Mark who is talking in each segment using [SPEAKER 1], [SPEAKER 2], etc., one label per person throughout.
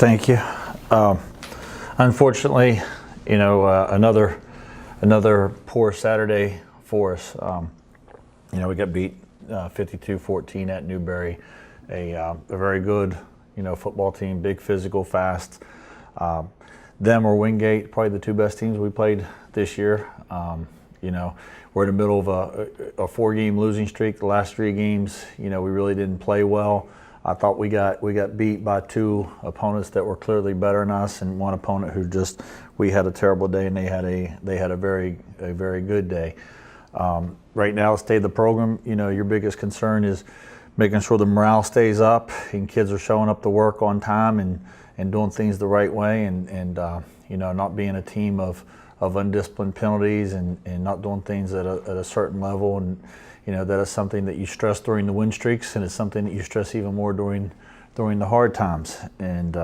[SPEAKER 1] Thank you. Unfortunately, another poor Saturday for us. We got beat 52-14 at Newberry, a very good football team, big, physical, fast. Them or Wingate, probably the two best teams we played this year. We're in the middle of a 4-game losing streak. The last 3 games, we really didn't play well. I thought we got beat by 2 opponents that were clearly better than us, and one opponent who we had a terrible day, and they had a very good day. Right now, state of the program, your biggest concern is making sure the morale stays up and kids are showing up to work on time and doing things the right way, and not being a team of undisciplined penalties and not doing things at a certain level. And that is something that you stress during the win streaks, and it's something that you stress even more during the hard times. And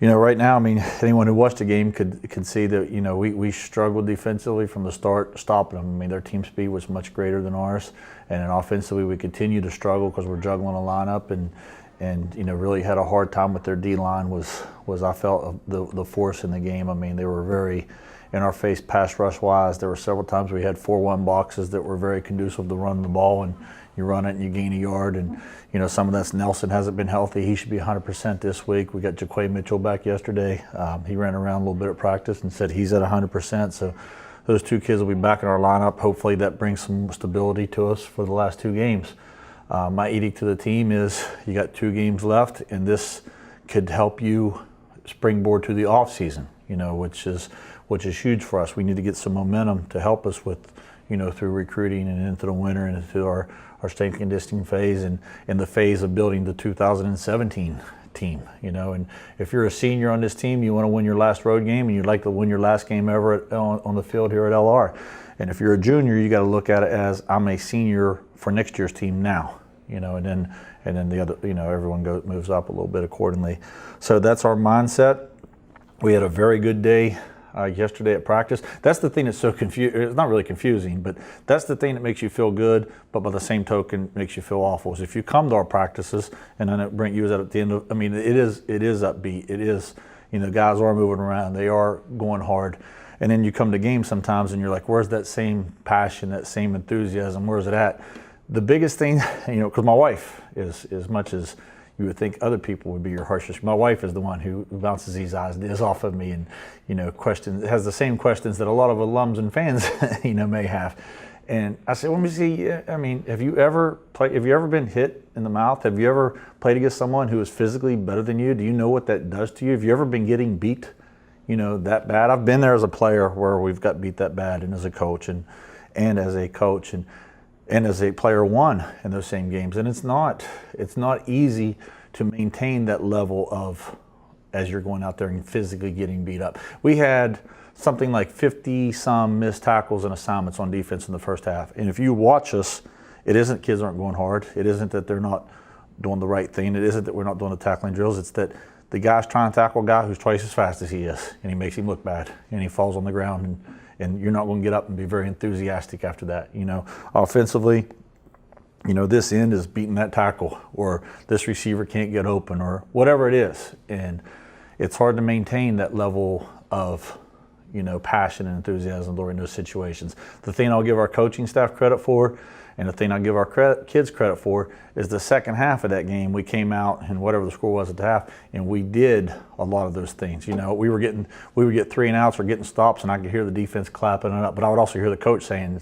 [SPEAKER 1] right now, anyone who watched the game could see that we struggled defensively from the start, stopping them. Their team speed was much greater than ours, and then offensively we continue to struggle because we're juggling a lineup and really had a hard time with their D line. Was I felt the force in the game. They were very in our face pass rush wise. There were several times we had 4-1 boxes that were very conducive to running the ball, and you run it and you gain a yard. And some of that's Nelson hasn't been healthy. He should be 100% this week. We got Jaquay Mitchell back yesterday. He ran around a little bit at practice and said he's at 100%. So those 2 kids will be back in our lineup. Hopefully that brings some stability to us for the last 2 games. My edict to the team is you got 2 games left, and this could help you springboard to the off season, which is huge for us. We need to get some momentum to help us with, through recruiting and into the winter and into our strength conditioning phase and the phase of building the 2017 team, And if you're a senior on this team, you want to win your last road game, and you'd like to win your last game ever on the field here at LR. And if you're a junior, you got to look at it as I'm a senior for next year's team now, and then the other, everyone moves up a little bit accordingly. So that's our mindset. We had a very good day yesterday at practice. That's the thing that's so confusing. It's not really confusing, but that's the thing that makes you feel good, but by the same token makes you feel awful. Is if you come to our practices and then it brings you at the end of, it is upbeat. It is, guys are moving around. They are going hard. And then you come to games sometimes and you're like, where's that same passion, that same enthusiasm? Where's it at? The biggest thing, because my wife is, as much as you would think other people would be your harshest, my wife is the one who bounces these ideas off of me and, has the same questions that a lot of alums and fans, may have. And I said, let me see, have you ever been hit in the mouth? Have you ever played against someone who is physically better than you? Do you know what that does to you? Have you ever been getting beat, that bad? I've been there as a player where we've got beat that bad, and as a coach and as a coach and as a player won in those same games. And it's not easy to maintain that level of, as you're going out there and physically getting beat up. We had something like 50-some missed tackles and assignments on defense in the first half. And if you watch us, it isn't kids aren't going hard. It isn't that they're not doing the right thing. It isn't that we're not doing the tackling drills. It's that the guy's trying to tackle a guy who's twice as fast as he is, and he makes him look bad, and he falls on the ground, and you're not going to get up and be very enthusiastic after that. Offensively, this end is beating that tackle, or this receiver can't get open, or whatever it is. And it's hard to maintain that level of, passion and enthusiasm during those situations. The thing I'll give our coaching staff credit for, and the thing I'll give our kids credit for, is the second half of that game, we came out, and whatever the score was at the half, and we did a lot of those things. We would get 3 and outs or getting stops, and I could hear the defense clapping it up, but I would also hear the coach saying,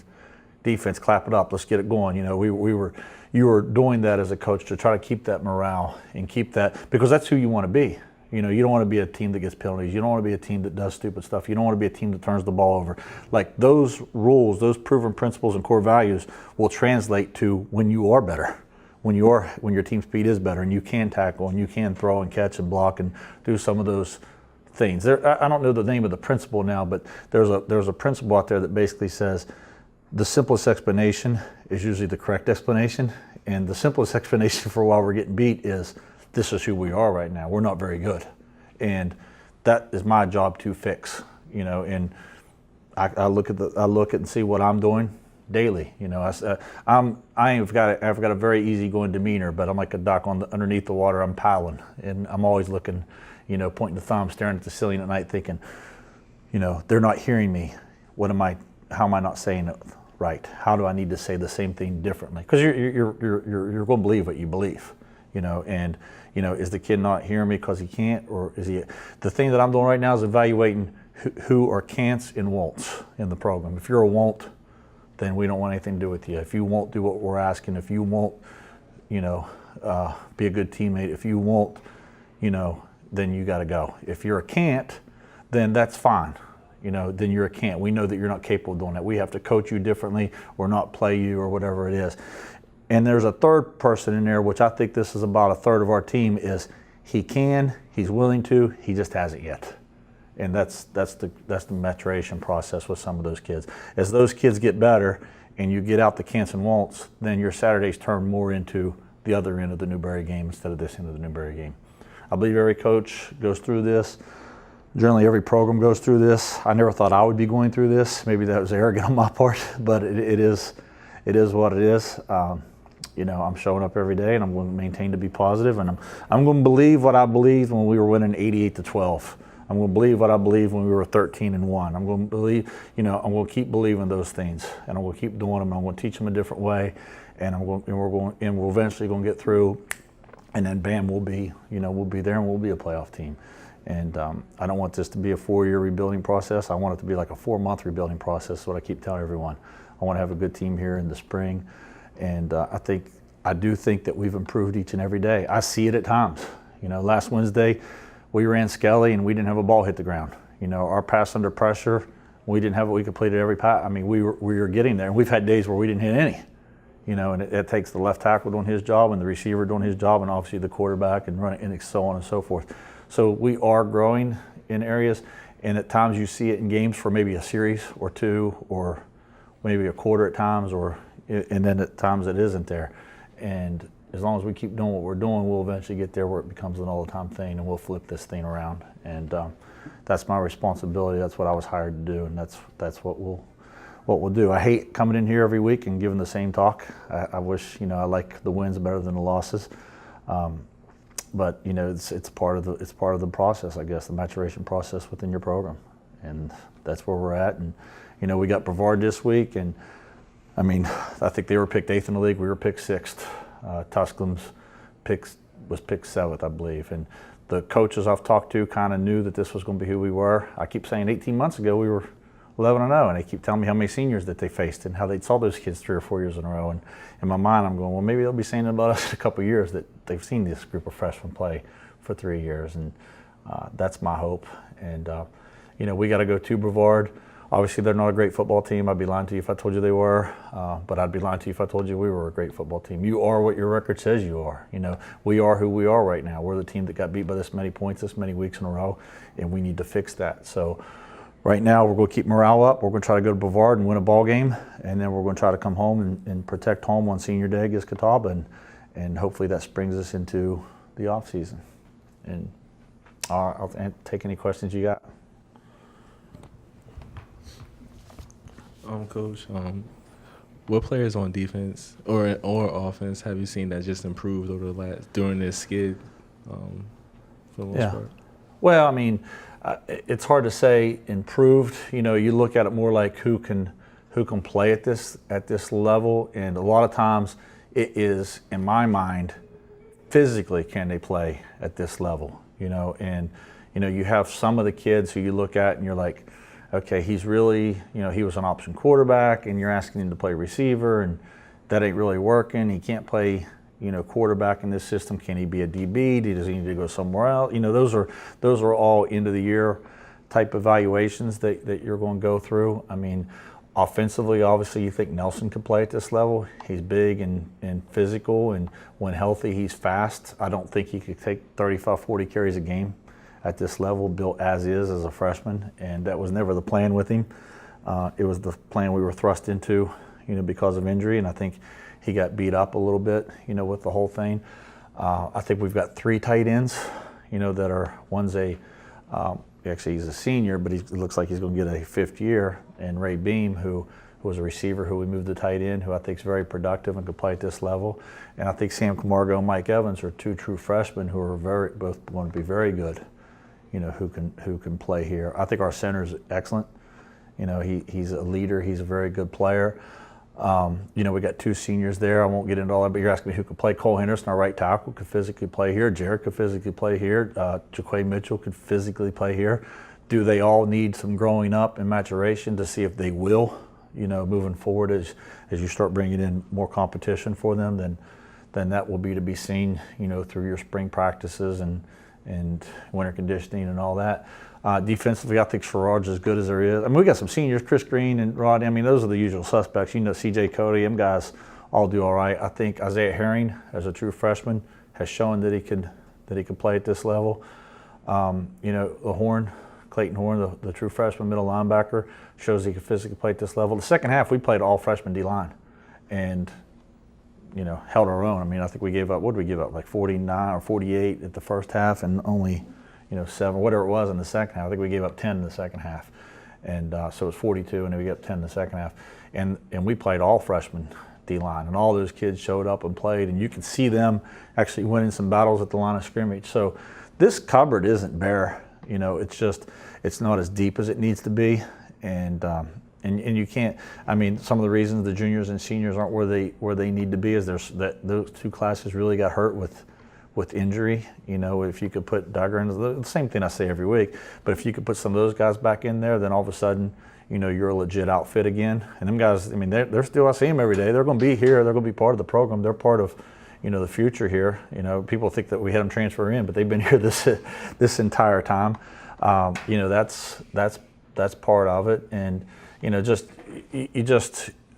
[SPEAKER 1] defense, clap it up, let's get it going. You were doing that as a coach to try to keep that morale and keep that, because that's who you want to be. You don't want to be a team that gets penalties. You don't want to be a team that does stupid stuff. You don't want to be a team that turns the ball over. Like, those rules, those proven principles and core values will translate to when you are better, when your team speed is better, and you can tackle and you can throw and catch and block and do some of those things. I don't know the name of the principle now, but there's a principle out there that basically says the simplest explanation is usually the correct explanation, and the simplest explanation for why we're getting beat is, this is who we are right now. We're not very good, and that is my job to fix. And I look at and see what I'm doing daily. I've got a very easygoing demeanor, but I'm like a duck underneath the water. I'm paddling, and I'm always looking, pointing the thumb, staring at the ceiling at night thinking, they're not hearing me. How am I not saying it right? How do I need to say the same thing differently? Because you're going to believe what you believe, and is the kid not hearing me because he can't, or is he? The thing that I'm doing right now is evaluating who are can'ts and won'ts in the program. If you're a won't, then we don't want anything to do with you. If you won't do what we're asking, if you won't, be a good teammate, if you won't, then you got to go. If you're a can't, then that's fine. Then you're a can't. We know that you're not capable of doing that. We have to coach you differently or not play you or whatever it is. And there's a third person in there, which I think this is about a third of our team, is he can, he's willing to, he just hasn't yet. And that's the maturation process with some of those kids. As those kids get better and you get out the can'ts and won'ts, then your Saturdays turn more into the other end of the Newberry game instead of this end of the Newberry game. I believe every coach goes through this. Generally, every program goes through this. I never thought I would be going through this. Maybe that was arrogant on my part, but it is what it is. I'm showing up every day, and I'm going to maintain to be positive, and I'm going to believe what I believed when we were winning 88-12. I'm going to believe what I believed when we were 13-1. I'm going to believe, I'm going to keep believing those things, and I'm going to keep doing them. I'm going to teach them a different way, and we're eventually going to get through, and then bam, we'll be there, and we'll be a playoff team. And I don't want this to be a 4-year rebuilding process. I want it to be like a 4-month rebuilding process. That's what I keep telling everyone. I want to have a good team here in the spring, and I do think that we've improved each and every day. I see it at times. Last Wednesday, we ran Skelly and we didn't have a ball hit the ground. Our pass under pressure, we didn't have it. We completed every pass. I mean, we were getting there. And we've had days where we didn't hit any. And it takes the left tackle doing his job and the receiver doing his job and obviously the quarterback and running and so on and so forth. So we are growing in areas, and at times you see it in games for maybe a series or two or maybe a quarter at times, and then at times it isn't there. And as long as we keep doing what we're doing, we'll eventually get there where it becomes an all-the-time thing, and we'll flip this thing around. And that's my responsibility. That's what I was hired to do, and that's what we'll do. I hate coming in here every week and giving the same talk. I wish I like the wins better than the losses, but it's part of the process, I guess, the maturation process within your program, and that's where we're at. And we got Brevard this week, and I mean, I think they were picked 8th in the league. We were picked 6th. Tusculum's was picked 7th, I believe. And the coaches I've talked to kind of knew that this was going to be who we were. I keep saying 18 months ago we were 11-0, and they keep telling me how many seniors that they faced and how they saw those kids 3 or 4 years in a row. And in my mind, I'm going, well, maybe they'll be saying about us in a couple of years that they've seen this group of freshmen play for 3 years, and that's my hope. And we got to go to Brevard. Obviously, they're not a great football team. I'd be lying to you if I told you they were, but I'd be lying to you if I told you we were a great football team. You are what your record says you are. We are who we are right now. We're the team that got beat by this many points this many weeks in a row, and we need to fix that. So right now, we're going to keep morale up. We're going to try to go to Brevard and win a ball game, and then we're going to try to come home and protect home on senior day against Catawba, and hopefully that springs us into the off season. And I'll take any questions you got.
[SPEAKER 2] Coach, what players on defense or offense have you seen that just improved during this skid for the most part?
[SPEAKER 1] Well, I mean, it's hard to say improved. You look at it more like who can play at this level, and a lot of times it is, in my mind, physically can they play at this level? And you have some of the kids who you look at and you're like, okay, he's really, he was an option quarterback, and you're asking him to play receiver, and that ain't really working. He can't play, quarterback in this system. Can he be a DB? Does he need to go somewhere else? Those are all end of the year type evaluations that you're going to go through. I mean, offensively, obviously, you think Nelson could play at this level. He's big and physical, and when healthy, he's fast. I don't think he could take 35, 40 carries a game at this level, built as a freshman, and that was never the plan with him. It was the plan we were thrust into, because of injury, and I think he got beat up a little bit, with the whole thing. I think we've got 3 tight ends, that are, one's actually he's a senior, but it looks like he's going to get a 5th year, and Ray Beam, who was a receiver who we moved to tight end, who I think is very productive and could play at this level. And I think Sam Camargo and Mike Evans are 2 true freshmen who are both going to be very good who can play here. I think our center's excellent. He's a leader. He's a very good player. We got 2 seniors there. I won't get into all that, but you're asking me who could play. Cole Henderson, our right tackle, could physically play here. Jared could physically play here. Jaquay Mitchell could physically play here. Do they all need some growing up and maturation to see if they will, moving forward as you start bringing in more competition for them, then that will be to be seen, through your spring practices and winter conditioning and all that. Defensively, I think Sherrod's as good as there is. I mean, we got some seniors, Chris Green and Rodney. I mean, those are the usual suspects. CJ Cody, them guys all do all right. I think Isaiah Herring, as a true freshman, has shown that he could play at this level. Clayton Horn, the true freshman middle linebacker, shows he could physically play at this level. The second half, we played all freshman D-line and, held our own. I mean, I think we gave up, what did we give up, like 49 or 48 at the first half and only, 7, whatever it was in the second half. I think we gave up 10 in the second half. And so it was 42, and then we got 10 in the second half. And we played all freshman D-line, and all those kids showed up and played, and you could see them actually winning some battles at the line of scrimmage. So this cupboard isn't bare. It's not as deep as it needs to be, and you can't. I mean, some of the reasons the juniors and seniors aren't where they need to be is those 2 classes really got hurt with injury. If you could put Duggar in, the same thing I say every week, but if you could put some of those guys back in there, then all of a sudden, you're a legit outfit again. And them guys, I mean, they're still, I see them every day. They're going to be here. They're going to be part of the program. They're part of the future here. People think that we had them transfer in, but they've been here this entire time. That's part of it. And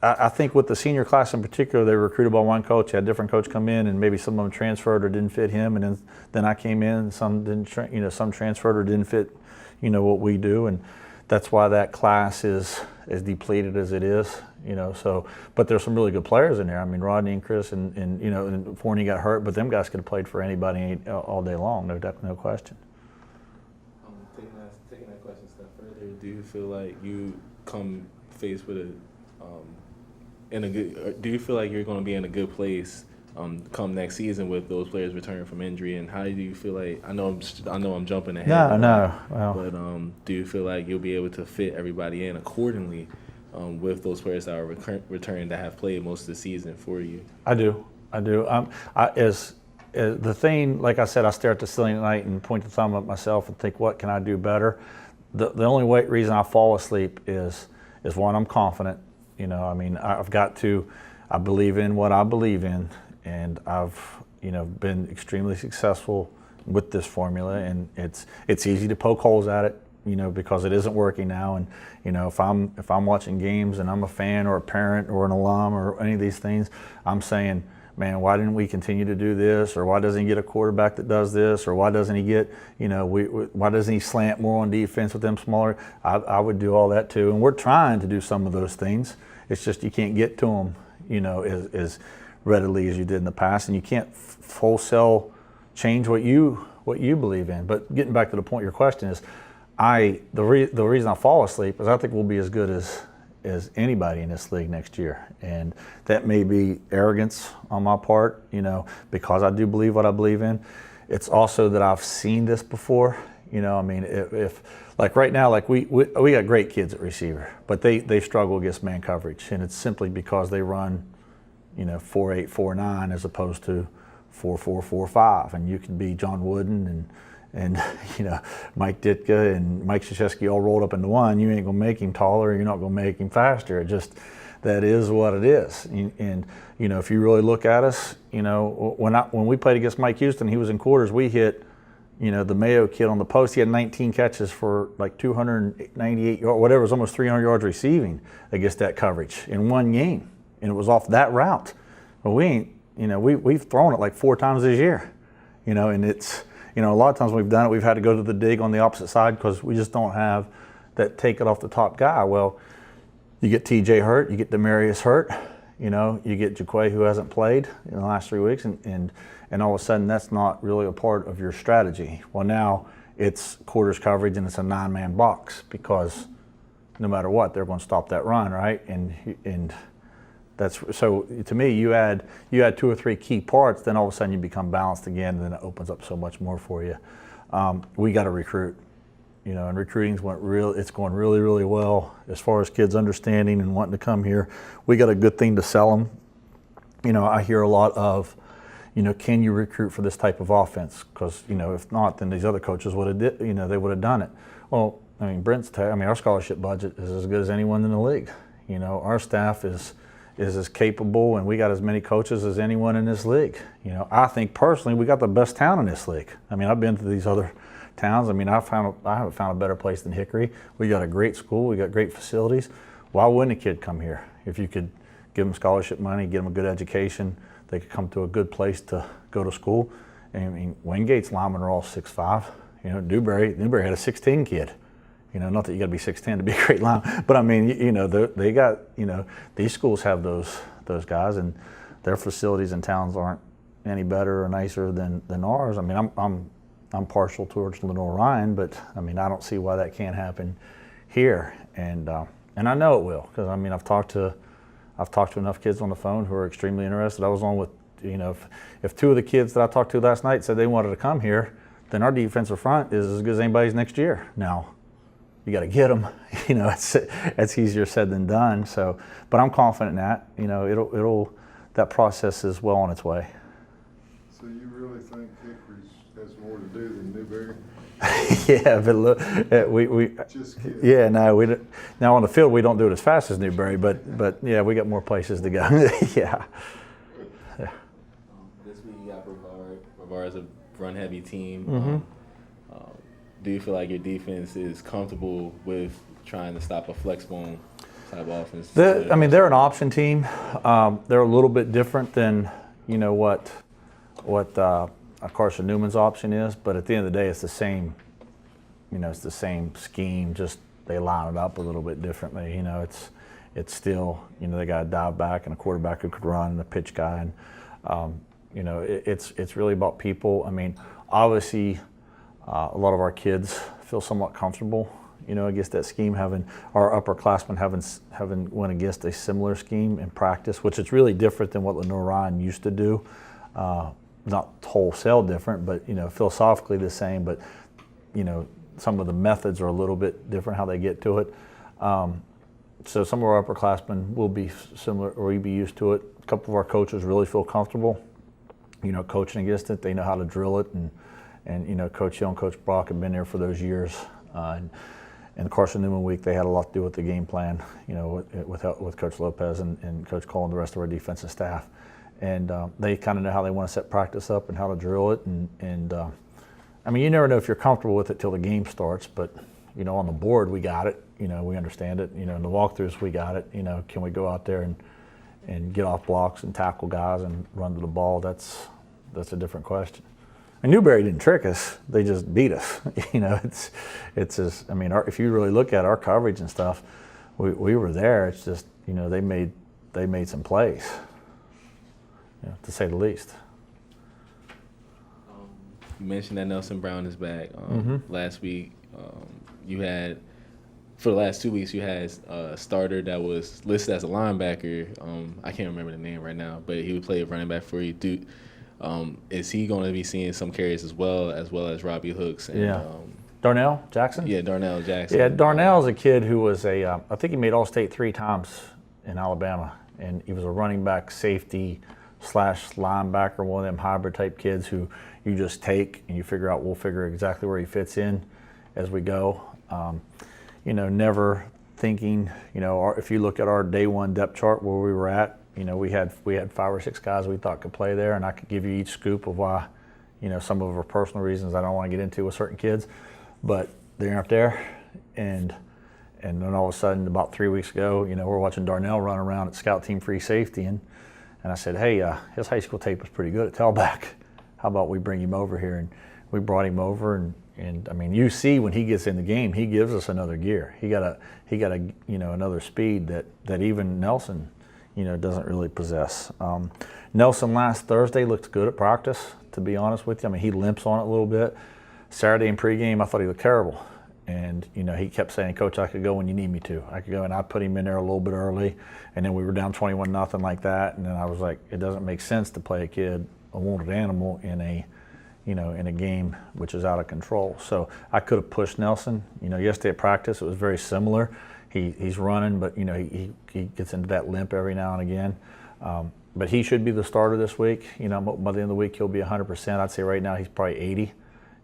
[SPEAKER 1] I think with the senior class in particular, they were recruited by one coach, had a different coach come in, and maybe some of them transferred or didn't fit him, and then I came in, and some didn't, some transferred or didn't fit, what we do, and that's why that class is as depleted as it is. So, but there's some really good players in there. I mean, Rodney and Chris and Forney got hurt, but them guys could have played for anybody all day long, no question.
[SPEAKER 2] Taking that question a step further, do you feel like you come faced with do you feel like you're going to be in a good place come next season with those players returning from injury? And how do you feel like, I know I'm jumping ahead.
[SPEAKER 1] No. Well,
[SPEAKER 2] but do you feel like you'll be able to fit everybody in accordingly with those players that are returning that have played most of the season for you?
[SPEAKER 1] I do. As the thing, like I said, I stare at the ceiling at night and point the thumb at myself and think, what can I do better? The only reason I fall asleep is one, I'm confident. I believe in what I believe in, and I've, been extremely successful with this formula, and it's easy to poke holes at it, because it isn't working now. And, if I'm watching games and I'm a fan or a parent or an alum or any of these things, I'm saying, man, why didn't we continue to do this? Or why doesn't he get a quarterback that does this? Or why doesn't he get, why doesn't he slant more on defense with them smaller? I would do all that too. And we're trying to do some of those things. It's just you can't get to them, as readily as you did in the past. And you can't wholesale change what you believe in. But getting back to the point of your question is, the reason I fall asleep is I think we'll be as good as anybody in this league next year. And that may be arrogance on my part, because I do believe what I believe in. It's also that I've seen this before. If like right now, like we got great kids at receiver, but they struggle against man coverage, and it's simply because they run, 4-8, 4-9 as opposed to 4-4, 4-5, and you can be John Wooden and Mike Ditka and Mike Krzyzewski all rolled up into one. You ain't gonna make him taller. You're not gonna make him faster. That is what it is. And if you really look at us, when we played against Mike Houston, he was in quarters. We hit, the Mayo kid on the post. He had 19 catches for like 298 yards, whatever. It was almost 300 yards receiving against that coverage in one game, and it was off that route. But we ain't, we've thrown it like 4 times this year, and it's. A lot of times when we've done it, we've had to go to the dig on the opposite side because we just don't have that take it off the top guy. Well, you get TJ hurt, you get Demarius hurt, you get Jaquay who hasn't played in the last 3 weeks, and all of a sudden that's not really a part of your strategy. Well, now it's quarters coverage and it's a 9-man box because no matter what, they're going to stop that run, right? And that's so to me. You add 2 or 3 key parts, then all of a sudden you become balanced again, and then it opens up so much more for you. We got to recruit. and it's going really, really well as far as kids understanding and wanting to come here. We got a good thing to sell them. I hear a lot of, can you recruit for this type of offense? Because, if not, then these other coaches would have they would have done it. Well, our scholarship budget is as good as anyone in the league. Our staff is as capable, and we got as many coaches as anyone in this league. I think personally we got the best town in this league. I've been to these other towns. I haven't found a better place than Hickory. We got a great school. We got great facilities. Why wouldn't a kid come here? If you could give them scholarship money, give them a good education, they could come to a good place to go to school. Wingate's linemen are all 6'5". Newberry had a 6'10" kid. Not that you got to be 6'10" to be a great lineman, but they got, these schools have those guys, and their facilities in towns aren't any better or nicer than ours. I'm partial towards Lenoir-Rhyne, but I don't see why that can't happen here, and I know it will, because I've talked to enough kids on the phone who are extremely interested. I was on with, if two of the kids that I talked to last night said they wanted to come here, then our defensive front is as good as anybody's next year. Now, you got to get them. It's easier said than done. So, but I'm confident in that. That process is well on its way.
[SPEAKER 3] So you really think Hickory has more to do than Newberry?
[SPEAKER 1] Yeah, but look, we
[SPEAKER 3] Just kidding.
[SPEAKER 1] Yeah, no, we don't. Now on the field we don't do it as fast as Newberry, but yeah, we got more places to go. Yeah.
[SPEAKER 2] This week you got Brevard. Brevard is a run-heavy team.
[SPEAKER 1] Mm-hmm.
[SPEAKER 2] Do you feel like your defense is comfortable with trying to stop a flex bone type offense?
[SPEAKER 1] They're an option team. They're a little bit different than what Carson Newman's option is, but at the end of the day, it's the same. It's the same scheme. Just they line it up a little bit differently. It's still they got a dive back and a quarterback who could run and a pitch guy, and it's really about people. Obviously. A lot of our kids feel somewhat comfortable, against that scheme. Having our upperclassmen having went against a similar scheme in practice, which is really different than what Lenoir-Rhyne used to do. Not wholesale different, but philosophically the same. But some of the methods are a little bit different how they get to it. So some of our upperclassmen will be similar, or you'll be used to it. A couple of our coaches really feel comfortable, coaching against it. They know how to drill it, and Coach Hill and Coach Brock have been there for those years. And Carson Newman week, they had a lot to do with the game plan, with Coach Lopez and Coach Cole and the rest of our defensive staff. And they kind of know how they want to set practice up and how to drill it. And you never know if you're comfortable with it till the game starts. But on the board, we got it. We understand it. In the walkthroughs, we got it. Can we go out there and get off blocks and tackle guys and run to the ball? That's a different question. And Newberry didn't trick us; they just beat us. It's just. If you really look at our coverage and stuff, we were there. It's just they made some plays, to say the least.
[SPEAKER 2] You mentioned that Nelson Brown is back. Last week, for the last 2 weeks, you had a starter that was listed as a linebacker. I can't remember the name right now, but he would play running back for you. Is he going to be seeing some carries as well as Robbie Hooks? And,
[SPEAKER 1] Darnell Jackson?
[SPEAKER 2] Yeah, Darnell Jackson.
[SPEAKER 1] Yeah, Darnell's a kid who was I think he made All-State 3 times in Alabama, and he was a running back, safety / linebacker, one of them hybrid type kids who you just take and we'll figure exactly where he fits in as we go. Never thinking, if you look at our day one depth chart where we were at, we had 5 or 6 guys we thought could play there, and I could give you each scoop of why, some of our personal reasons I don't want to get into with certain kids, but they aren't there. And then all of a sudden, about 3 weeks ago, we're watching Darnell run around at scout team free safety, and I said, hey, his high school tape was pretty good at tailback. How about we bring him over here? And we brought him over, and you see when he gets in the game, he gives us another gear. He got another speed that even Nelson doesn't really possess. Nelson last Thursday looked good at practice, to be honest with you. He limps on it a little bit. Saturday in pregame, I thought he looked terrible. And, he kept saying, Coach, I could go when you need me to. I could go, and I put him in there a little bit early. And then we were down 21-0 like that. And then I was like, it doesn't make sense to play a wounded animal in a in a game which is out of control. So I could have pushed Nelson. Yesterday at practice it was very similar. He's running, but he gets into that limp every now and again. But he should be the starter this week. By the end of the week he'll be 100%. I'd say right now he's probably 80.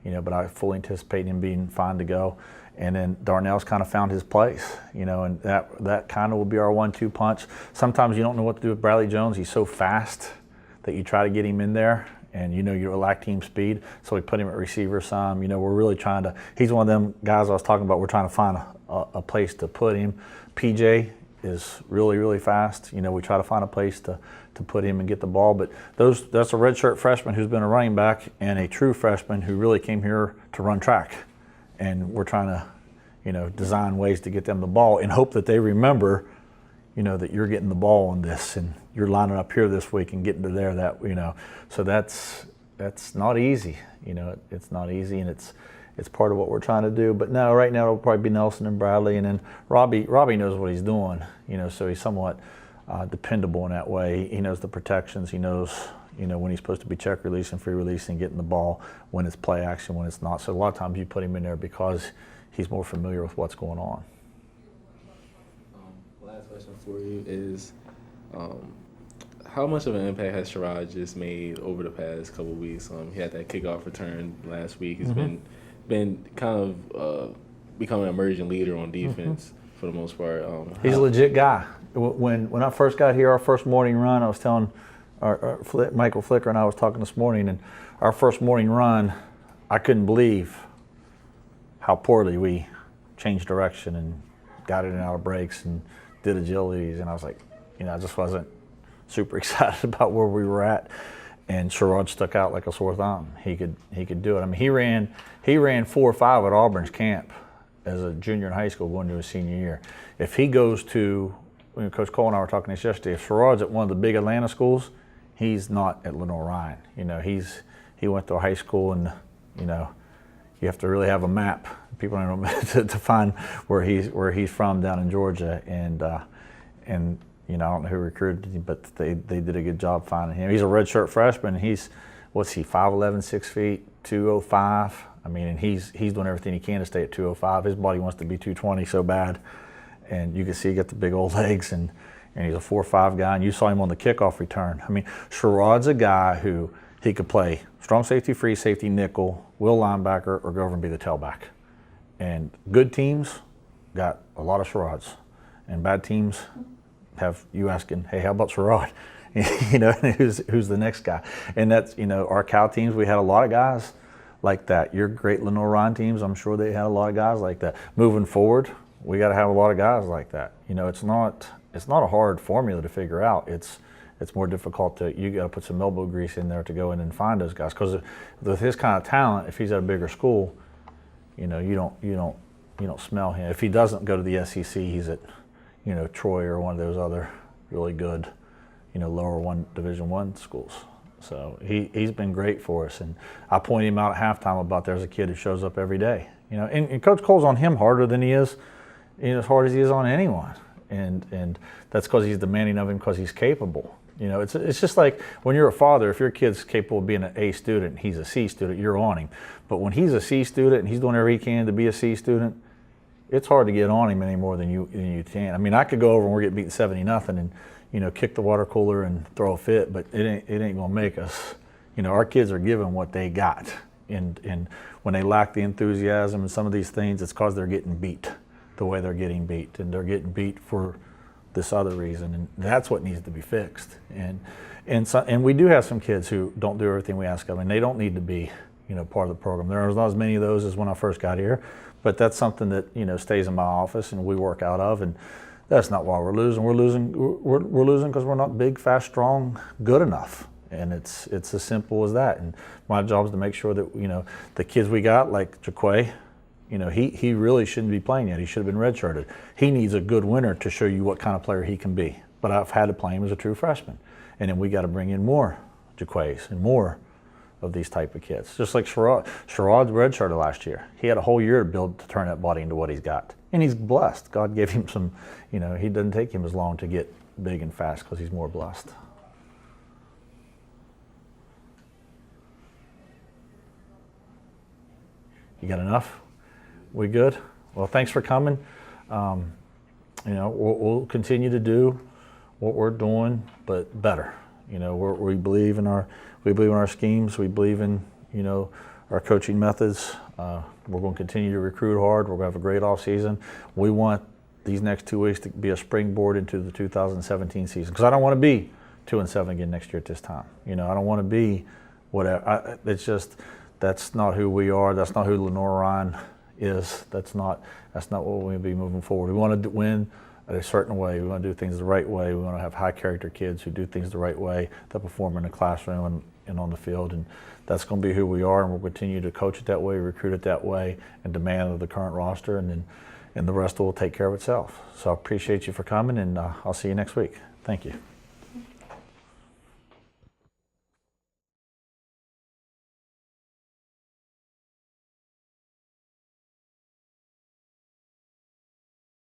[SPEAKER 1] But I fully anticipate him being fine to go. And then Darnell's kind of found his place, and that kind of will be our 1-2 punch. Sometimes you don't know what to do with Bradley Jones. He's so fast that you try to get him in there, and you lack team speed, so we put him at receiver some. We're really trying to. He's one of them guys I was talking about. We're trying to find a place to put him. PJ is really, really fast. We try to find a place to put him and get the ball. But that's a redshirt freshman who's been a running back and a true freshman who really came here to run track. And we're trying to, design ways to get them the ball and hope that they remember, that you're getting the ball on this and you're lining up here this week and getting to there So that's not easy. It's not easy, and it's part of what we're trying to do. But no, right now it'll probably be Nelson and Bradley, and then Robbie knows what he's doing. So he's somewhat dependable in that way. He knows the protections. He knows when he's supposed to be check release and free release and getting the ball, when it's play action, when it's not. So a lot of times you put him in there because he's more familiar with what's going on.
[SPEAKER 2] Last question for you is, how much of an impact has Sherrod just made over the past couple of weeks? He had that kickoff return last week. He's been kind of becoming an emerging leader on defense for the most part.
[SPEAKER 1] He's a legit guy. When I first got here, our first morning run, I was telling Michael Flicker and I was talking this morning, and our first morning run, I couldn't believe how poorly we changed direction and got in and out of breaks and did agilities, and I was like, I just wasn't super excited about where we were at. And Sherrod stuck out like a sore thumb. He could do it. I mean, he ran 4.5 at Auburn's camp as a junior in high school going to his senior year. If he goes to, Coach Cole and I were talking this yesterday, if Sherrod's at one of the big Atlanta schools, he's not at Lenoir-Rhyne. He went to a high school, and you have to really have a map. People don't know to find where he's from down in Georgia, and I don't know who recruited him, but they did a good job finding him. He's a redshirt freshman. He's 5'11", 6 feet, 205. I mean, and he's doing everything he can to stay at 205. His body wants to be 220 so bad, and you can see he got the big old legs, and he's a 4'5" guy. And you saw him on the kickoff return. I mean, Sherrod's a guy who he could play strong safety, free safety, nickel, will linebacker, or go over and be the tailback. And good teams got a lot of Sherrods, and bad teams have you asking, hey, how about Sherrod? Who's the next guy? And that's, our Cal teams, we had a lot of guys like that. Your great Lenoir-Rhyne teams, I'm sure they had a lot of guys like that. Moving forward, we got to have a lot of guys like that. It's not a hard formula to figure out. It's more difficult you got to put some elbow grease in there to go in and find those guys. Because with his kind of talent, if he's at a bigger school, you don't smell him. If he doesn't go to the SEC, he's at Troy or one of those other really good, lower Division I schools. So he's been great for us, and I point him out at halftime about there's a kid who shows up every day. And Coach Cole's on him harder than he is, as hard as he is on anyone, and that's because he's demanding of him because he's capable. It's just like when you're a father, if your kid's capable of being an A student, he's a C student, you're on him. But when he's a C student and he's doing everything he can to be a C student, it's hard to get on him any more than you can. I mean, I could go over and we're getting beaten 70-0 and kick the water cooler and throw a fit, but it ain't gonna make us. Our kids are given what they got, and when they lack the enthusiasm and some of these things, it's because they're getting beat the way they're getting beat, and they're getting beat for this other reason, and that's what needs to be fixed. And we do have some kids who don't do everything we ask of them, and they don't need to be part of the program. There's not as many of those as when I first got here. But that's something that stays in my office and we work out of, and that's not why we're losing. We're losing because we're not big, fast, strong, good enough, and it's as simple as that. And my job is to make sure that the kids we got, like Jaquay, he really shouldn't be playing yet. He should have been redshirted. He needs a good winter to show you what kind of player he can be. But I've had to play him as a true freshman, and then we got to bring in more Jaquays and more of these type of kids. Just like Sherrod's redshirted last year. He had a whole year to build to turn that body into what he's got. And he's blessed. God gave him some, he doesn't take him as long to get big and fast because he's more blessed. You got enough? We good? Well, thanks for coming. You know, we'll continue to do what we're doing, but better. You know, we believe in our schemes. We believe in, you know, our coaching methods. We're going to continue to recruit hard. We're going to have a great off season. We want these next 2 weeks to be a springboard into the 2017 season, because I don't want to be 2-7 again next year at this time. You know, I don't want to be whatever. It's just, that's not who we are. That's not who Lenoir-Rhyne is. That's not what we'll be moving forward. We want to win at a certain way. We want to do things the right way. We want to have high character kids who do things the right way, that perform in the classroom and on the field. And that's going to be who we are, and we'll continue to coach it that way, recruit it that way, and demand of the current roster, and the rest will take care of itself. So I appreciate you for coming, and I'll see you next week. Thank you.